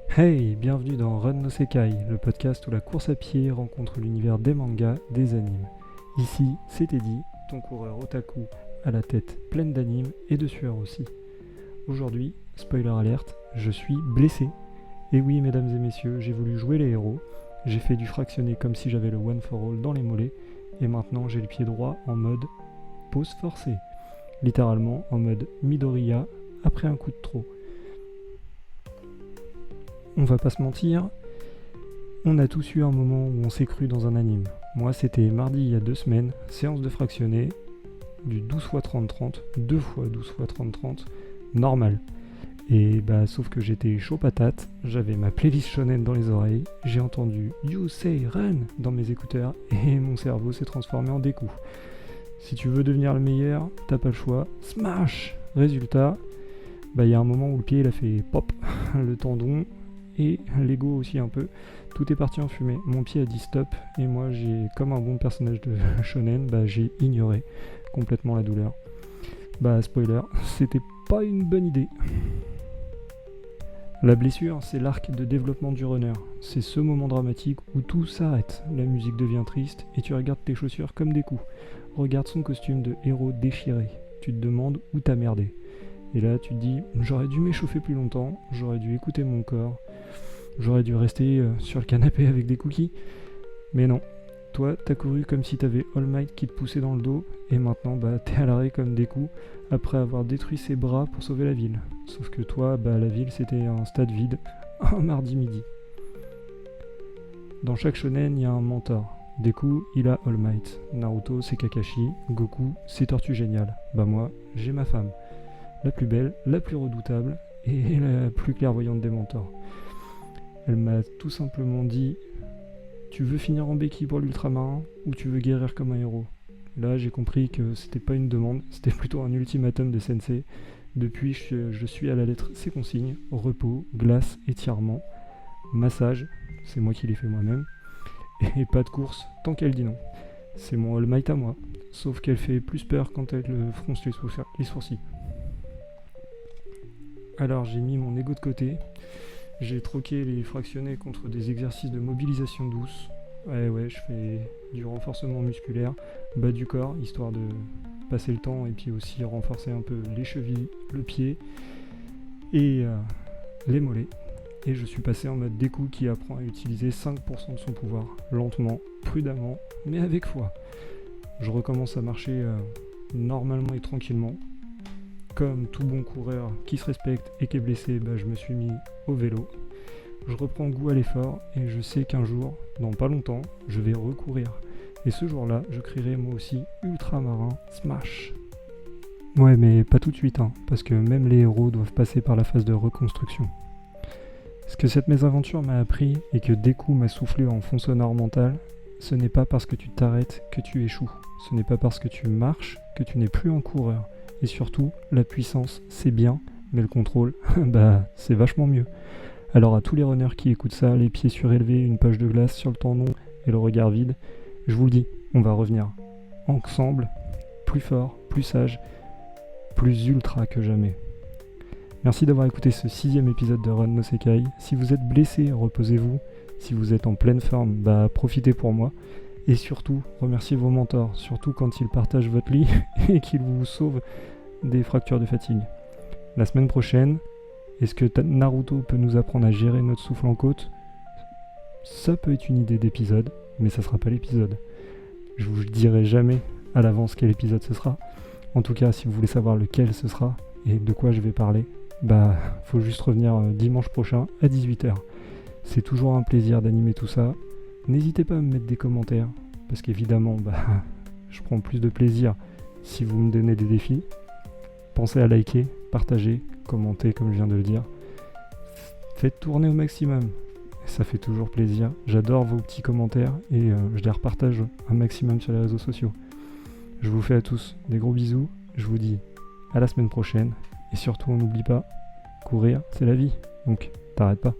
Hey, bienvenue dans Run no Sekai, le podcast où la course à pied rencontre l'univers des mangas, des animes. Ici, c'est Teddy, ton coureur otaku à la tête pleine d'animes et de sueur aussi. Aujourd'hui, spoiler alerte, je suis blessé. Et oui, mesdames et messieurs, j'ai voulu jouer les héros, j'ai fait du fractionné comme si j'avais le one for all dans les mollets, et maintenant j'ai le pied droit en mode pause forcée. Littéralement en mode Midoriya après un coup de trop. On va pas se mentir, on a tous eu un moment où on s'est cru dans un anime. Moi, c'était mardi il y a 2 semaines, séance de fractionné, du 12 x 30-30, 2 fois 12 x 30-30, normal. Et bah, sauf que j'étais chaud patate, j'avais ma playlist shonen dans les oreilles, j'ai entendu You Say Run dans mes écouteurs, et mon cerveau s'est transformé en Deku. Si tu veux devenir le meilleur, t'as pas le choix, smash. Résultat, bah, il y a un moment où le pied il a fait pop, le tendon, et l'ego aussi un peu, tout est parti en fumée. Mon pied a dit stop et moi j'ai, comme un bon personnage de shonen, bah j'ai ignoré complètement la douleur. Bah spoiler, c'était pas une bonne idée. La blessure, c'est l'arc de développement du runner. C'est ce moment dramatique où tout s'arrête, la musique devient triste et tu regardes tes chaussures comme des coups. Regarde son costume de héros déchiré, tu te demandes où t'as merdé. Et là tu te dis, j'aurais dû m'échauffer plus longtemps, j'aurais dû écouter mon corps, j'aurais dû rester sur le canapé avec des cookies. Mais non, toi t'as couru comme si t'avais All Might qui te poussait dans le dos, et maintenant bah t'es à l'arrêt comme des coups, après avoir détruit ses bras pour sauver la ville. Sauf que toi, bah la ville c'était un stade vide, un mardi midi. Dans chaque shonen, il y a un mentor. Deku, il a All Might. Naruto, c'est Kakashi. Goku, c'est Tortue Géniale. Bah moi, j'ai ma femme. La plus belle, la plus redoutable et la plus clairvoyante des mentors. Elle m'a tout simplement dit « Tu veux finir en béquille pour l'ultramarin ou tu veux guérir comme un héros ?» Là, j'ai compris que c'était pas une demande, c'était plutôt un ultimatum de sensei. Depuis, je suis à la lettre ses consignes, repos, glace, étirement, massage, c'est moi qui l'ai fait moi-même, et pas de course tant qu'elle dit non. C'est mon All Might à moi, sauf qu'elle fait plus peur quand elle fronce les sourcils. Alors j'ai mis mon ego de côté, j'ai troqué les fractionnés contre des exercices de mobilisation douce. Ouais, je fais du renforcement musculaire, bas du corps, histoire de passer le temps et puis aussi renforcer un peu les chevilles, le pied et les mollets. Et je suis passé en mode Deku qui apprend à utiliser 5% de son pouvoir, lentement, prudemment, mais avec foi. Je recommence à marcher normalement et tranquillement. Comme tout bon coureur qui se respecte et qui est blessé, bah, je me suis mis au vélo. Je reprends goût à l'effort et je sais qu'un jour, dans pas longtemps, je vais recourir. Et ce jour-là, je crierai moi aussi Ultramarin Smash. Ouais, mais pas tout de suite, parce que même les héros doivent passer par la phase de reconstruction. Ce que cette mésaventure m'a appris et que Deku m'a soufflé en fond sonore mental, ce n'est pas parce que tu t'arrêtes que tu échoues. Ce n'est pas parce que tu marches que tu n'es plus un coureur. Et surtout, la puissance, c'est bien, mais le contrôle, bah, c'est vachement mieux. Alors à tous les runners qui écoutent ça, les pieds surélevés, une poche de glace sur le tendon et le regard vide, je vous le dis, on va revenir. Ensemble, plus fort, plus sage, plus ultra que jamais. Merci d'avoir écouté ce 6e épisode de Run no Sekai. Si vous êtes blessé, reposez-vous. Si vous êtes en pleine forme, bah profitez pour moi. Et surtout, remerciez vos mentors, surtout quand ils partagent votre lit et qu'ils vous sauvent des fractures de fatigue. La semaine prochaine, est-ce que Naruto peut nous apprendre à gérer notre souffle en côte ? Ça peut être une idée d'épisode, mais ça sera pas l'épisode. Je vous dirai jamais à l'avance quel épisode ce sera. En tout cas, si vous voulez savoir lequel ce sera et de quoi je vais parler, bah faut juste revenir dimanche prochain à 18h. C'est toujours un plaisir d'animer tout ça. N'hésitez pas à me mettre des commentaires, parce qu'évidemment, bah, je prends plus de plaisir si vous me donnez des défis. Pensez à liker, partager, commenter comme je viens de le dire. Faites tourner au maximum, ça fait toujours plaisir. J'adore vos petits commentaires et je les repartage un maximum sur les réseaux sociaux. Je vous fais à tous des gros bisous, je vous dis à la semaine prochaine. Et surtout, on n'oublie pas, courir, c'est la vie, donc t'arrêtes pas.